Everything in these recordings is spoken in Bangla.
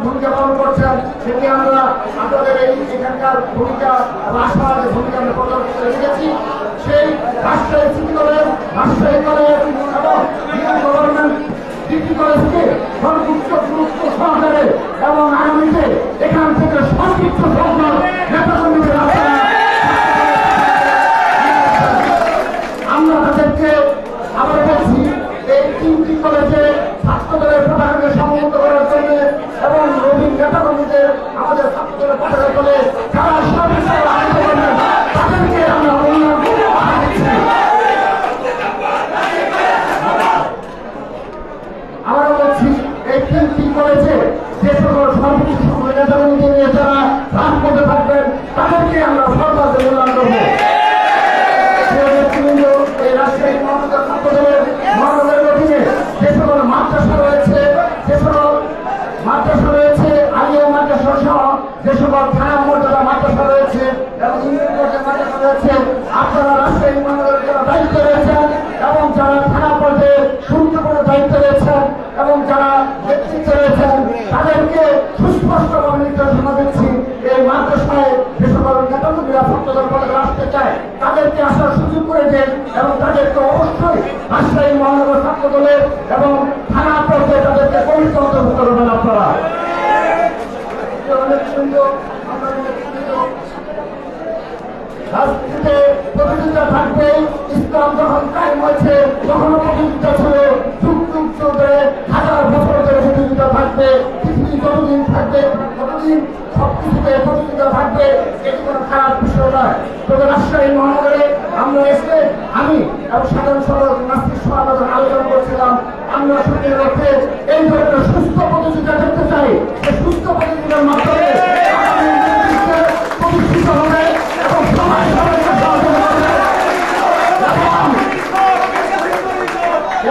ভূমিকা পালন করছেন সেটি আমরা আপনাদের এখানকার ভূমিকা এবং আশাবাদের ভূমিকা আমরা প্রদর্শন করে রেখেছি। সেই Rajshahi city college, Rajshahi college এবং গভর্নমেন্ট ডিগ্রি কলেজকে সর্বোচ্চ গুরুত্ব সহকারে এবং আগামীতে এখান থেকে সংক্ষিপ্ত সংখ্যক নেতাকর্মীদের আমরা তাদেরকে আবার বলছি এই তিনটি কলেজে ছাত্রদলের পতাকাকে সমন্বিত করার জন্য এবং নবীন নেতাকর্মীদের আমাদের ছাত্রদলের পতাকা বলে যারা সর্বস্তরে আনন্দ করবেন তাদেরকে আমরা অনুরোধ দিচ্ছি। আমরা বলছি এই তিনটি কলেজে যে সকল সর্বোচ্চ নেতাকর্মীদের নিয়ে যারা রাজপথে থাকবেন তাদেরকে আমরা সরকারকে মূল্যায়ন করবো। এই রাজশাহী মহানগর ছাত্রদলের মহানগরের অধীনে যে সকল মাদ্রাসা রয়েছে, যে সকল মাদ্রাসা রয়েছে, আলিয়া মাদ্রাসা সহ যে সকল থানা মর্যাদা মাদ্রাসা রয়েছে এবং ইউনিয়ন মাদ্রাসা রয়েছে, আপনারা রাজশাহী মহানগরের যারা দায়িত্ব রয়েছেন এবং যারা থানা পর্যায়ে গুরুত্বপূর্ণ দায়িত্ব রয়েছেন এবং যারা নেতৃত্বে রয়েছেন তাদেরকে সুস্পষ্টভাবে নির্দেশনা দিচ্ছি এই মাদ্রাসায় যে সকল নেতাকর্মীরা ছাত্রদল পতাকা আসতে চায় তাদেরকে আসার সুযোগ করে দেন এবং তাদেরকে অবশ্যই রাজশাহী মহানগর ছাত্রদলের এবং থানা পর্যায়ে তাদেরকে কমিটিতে অন্তর্ভুক্ত করবেন আপনারা। রাজনীতিতে প্রতিযোগিতা থাকবে। ইসলাম যখন কায়েম হয়েছে তখনও প্রতিযোগিতা ছিল, যুগ যুগ চলবে, হাজার বছর ধরে প্রতিযোগিতা থাকবে। পৃথিবী যতদিন থাকবে ততদিন সবকিছুতে প্রতিযোগিতা থাকবে, এটি কোনো খারাপ বিষয় নয়। তবে রাজশাহী মহানগরে আমরা এসে আমি এবং সাধারণ সম্পাদক নাসির সভাপতি আলোচনা করছিলাম, আমরা সত্যির অর্থে এই ধরনের সুস্থ প্রতিযোগিতা দেখতে চাই। এই সুস্থ প্রতিযোগিতার মাধ্যমে প্রতিষ্ঠিত হবে এবং সমাজ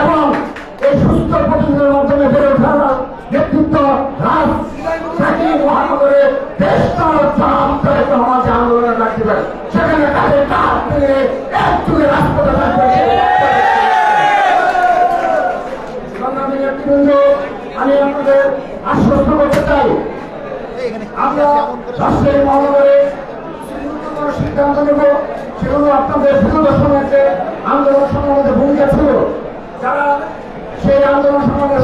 এবং এই সুস্থ প্রতিযোগিতার মাধ্যমে বেড়ে ওঠার নেতৃত্ব রাজশাহী মহানগরে দেশটা সমাজে আন্দোলনে রাখবেন, সেখানে তাদের কাজ থেকে একযুগে রাজপথে থাকবে। আমি আপনাদের আশ্বস্ত করতে চাই আমরা রাজশাহী মহানগরে সিদ্ধান্ত নেব, সেগুলো আপনাদের বিগত সময়ে আন্দোলন সংগ্রামে ভূমিকা ছিল, যারা সেই আন্দোলন সংগ্রামে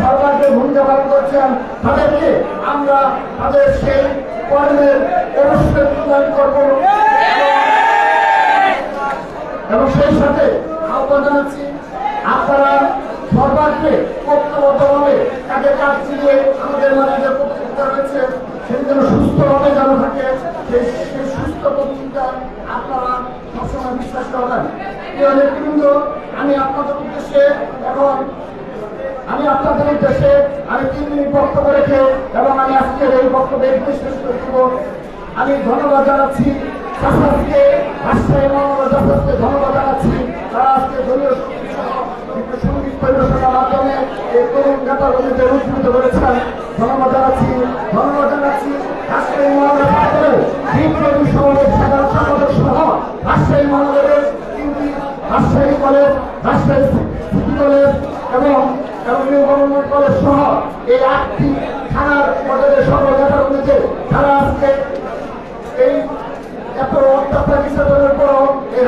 সরকারকে ভূমিকা পালন করছেন তাদেরকে আমরা তাদের সেই কর্মের অবশ্যই মূল্যায়ন করব এবং সেই সাথে আহ্বান জানাচ্ছি আপনারা সরকারকে ঐক্যবদ্ধভাবে তাদের কাজ দিয়ে আমাদের মাঝে যে প্রতিযোগিতা রয়েছে সেটি যেন সুস্থভাবে যেন থাকে, সেই সুস্থ প্রতিযোগিতা আপনারা সবসময় বিশ্বাস করবেন। প্রিয় নেতৃবৃন্দ, আমি আপনাদের উদ্দেশ্যে আমি 3 মিনিট বক্তব্য রেখে এবং আমি আজকের এই বক্তব্যে শেষ করে দেব। আমি ধন্যবাদ জানাচ্ছি শাসনকে, রাজশাহী মহানগর শাসককে ধন্যবাদ জানাচ্ছি, তারা আজকে দলীয় সঙ্গীত পরিবেশনার মাধ্যমে এই তরুণ নেতাকর্মীদের উজ্জীবিত করেছেন। ধন্যবাদ জানাচ্ছি রাজশাহী মহানগর বিপ্লবী সমাবেশ সাধারণ সম্পাদক সহ রাজশাহী মহানগরের Rajshahi college, Rajshahi city college এবং নিউ গভর্নমেন্ট কলেজ সহ এই 8টি থানার পর্যায়ে সকল নেতাকর্মীকে তারা আজকে এই এত অত্যাচার নির্যাতনের পরও এই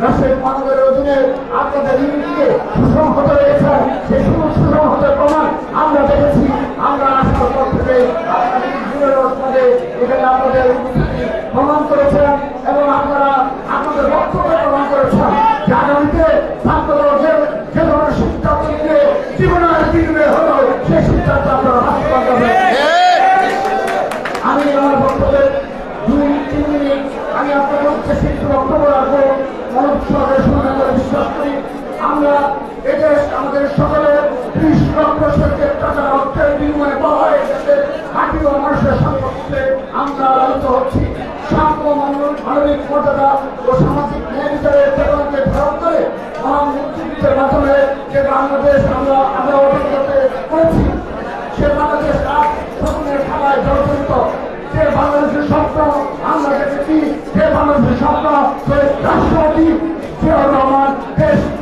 রাষ্ট্রের মানবের অধীনে আপনাদের ইউনিটকে সুসংহত রয়েছেন, সেই সুসংহতের প্রমাণ আমরা দেখেছি। আমরা আসার পর থেকে এখানে আপনাদের প্রমাণ করেছেন এবং আপনারা আপনাদের বক্তব্য প্রমাণ করেছেন যে আগামীতে ছাত্রদল যে ধরনের সিদ্ধান্ত নিয়ে জীবনের দিনে হলো সেই সিদ্ধান্ত আপনারা বাস্তবায়ন করবেন। আমি আমার বক্তব্যের 2-3 মিনিট আমি আপনাদের উদ্দেশ্যে একটু বক্তব্য রাখবো। মনোজ সরকারের শুরু করে বিশ্বাস করি আমরা এদেশ আমাদের সকলের 30 লক্ষ শহীদের টাকা অর্থের বিনিময়ে পাওয়া হয়ে গেছে। মাটি ও মানুষের সম্পর্কে আমরা আলোচিত হচ্ছি। সাম্য মানবিক মর্যাদা ও সামাজিক ন্যায় বিচারের চেতনাকে ধারণ করে মহান মুক্তিযুদ্ধের মাধ্যমে যে বাংলাদেশ আমরা অর্জন করতে করেছি, সে বাংলাদেশ আজ স্বপ্নের খেলায় জর্জরিত। যে বাংলাদেশের স্বপ্ন আমরা দেখেছি, যে বাংলাদেশের স্বপ্ন রাষ্ট্রপতি জিয়াউর রহমান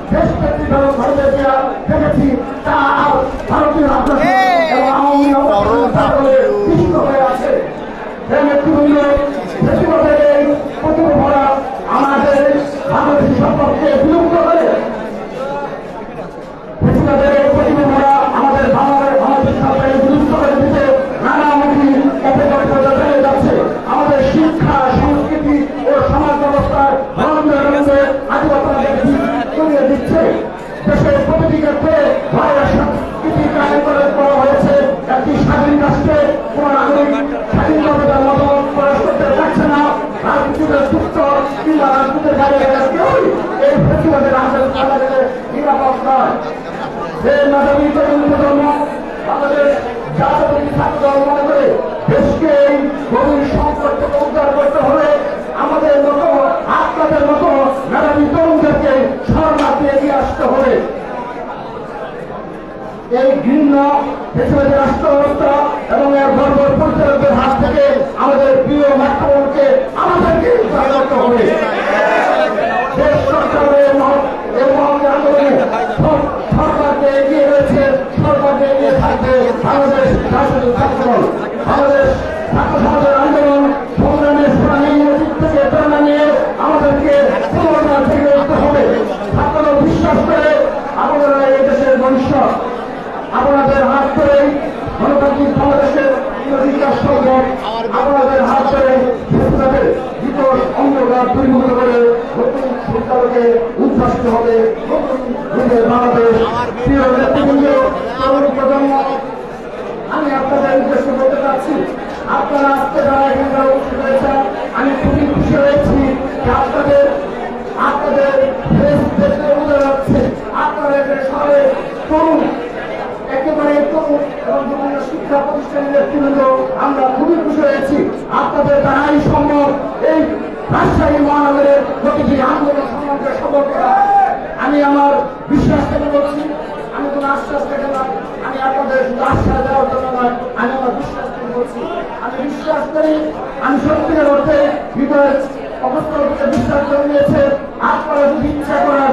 দেশনেত্রী বেগম খালেদা জিয়া দেখেছি, তা ভারতীয় এবং আওয়ামী লীগ হয়ে আছে। নেতৃবৃন্দ ফেসিবাদের এই প্রতিভা আমাদের বাংলাদেশের সম্পর্কে বিলুপ্ত করে ফেসিবাদের এই প্রতিভা আমাদের বাংলাদেশ সরকারের বিলুপ্ত করে দিতে নানামুখী অপকল্প চালিয়ে যাচ্ছে। আমাদের শিক্ষা সংস্কৃতি ও সমাজ ব্যবস্থার আধিপত্য করিয়ে দিচ্ছে। দেশের প্রতিটি ক্ষেত্রে সংস্কৃতি কায়েম করা হয়েছে। একটি স্বাধীন রাষ্ট্রে কোন নাগরিক স্বাধীনভাবে তার মতামত প্রকাশ করতে পারছে না। রাজনীতির যুক্ত কিংবা রাজনীতির বাইরে কেউই এই ফেসিবাদের নিরাপদ নয়। যে মেধাবী তরুণ প্রজন্ম আমাদের জাতীয় ছাত্রদল মনে করে দেশকে এই গভীর সংকট থেকে উদ্ধার করতে হলে আমাদের মতো আপনাদের মতো মেধাবী তরুণদেরকে শরণার্থী এগিয়ে আসতে হবে। এই ঘৃণ্য ফেসিবাদের রাষ্ট্র ব্যবস্থা এবং এর বর্বর পরিচালকদের হাত থেকে আমাদের প্রিয় মাতৃভূমিকে আমাদেরকে উদ্ধার করতে হবে। দেশ সরকারের আন্দোলনে সরকারকে এগিয়ে রয়েছে, সরকারকে এগিয়ে থাকবে বাংলাদেশ রাজনৈতিক ছাত্রদল। বাংলাদেশ ছাত্র সমাজের আন্দোলন সংগ্রামের শুনানি থেকে প্রেরণা নিয়ে আমাদেরকে পুনর্বার থেকে উঠতে হবে। ছাত্রদল বিশ্বাস করে আপনারা এই দেশের ভবিষ্যৎ আপনাদের হাত ধরেই গণতান্ত্রিক বাংলাদেশের বিকাশ সম্ভব। আপনাদের হাত ধরে ফেসিবাদের বিপদ অন্ধকার দূরীভূত করে নতুন সরকারকে উদ্ভাসিত হবে নতুন বাংলাদেশ। প্রিয় নেতৃবৃন্দ, তরুণ প্রজন্ম, আমি আপনাদের উদ্দেশ্যে বলতে চাচ্ছি, আপনারা আজকে যারা এখানে উপস্থিত হয়েছেন, আমি খুবই খুশি হয়েছি যে আপনাদের দেখতে বোঝা যাচ্ছে আপনারা এখানে সবাই তরুণ, একেবারে তরুণ এবং বিভিন্ন শিক্ষা প্রতিষ্ঠানের নেতৃবৃন্দ। আমরা খুবই খুশি হয়েছি আপনাদের দ্বারাই সম্ভব এই রাজশাহী মহানগরের প্রতিটি আন্দোলন সম্বন্ধে খবর করা। আমি আমার বিশ্বাস থেকে বলছি, আমি কোনো আশ্বাস থেকে না, আমি আপনাদের শুধু আশ্বাস দেওয়ার জন্য নয়, আমি আমার বিশ্বাস থেকে বলছি। আমি বিশ্বাস করি, আমি সত্যিকার অর্থে হৃদয়ের অবস্থা বিশ্বাস জন্মিয়েছে। আপনারা যদি ইচ্ছা করেন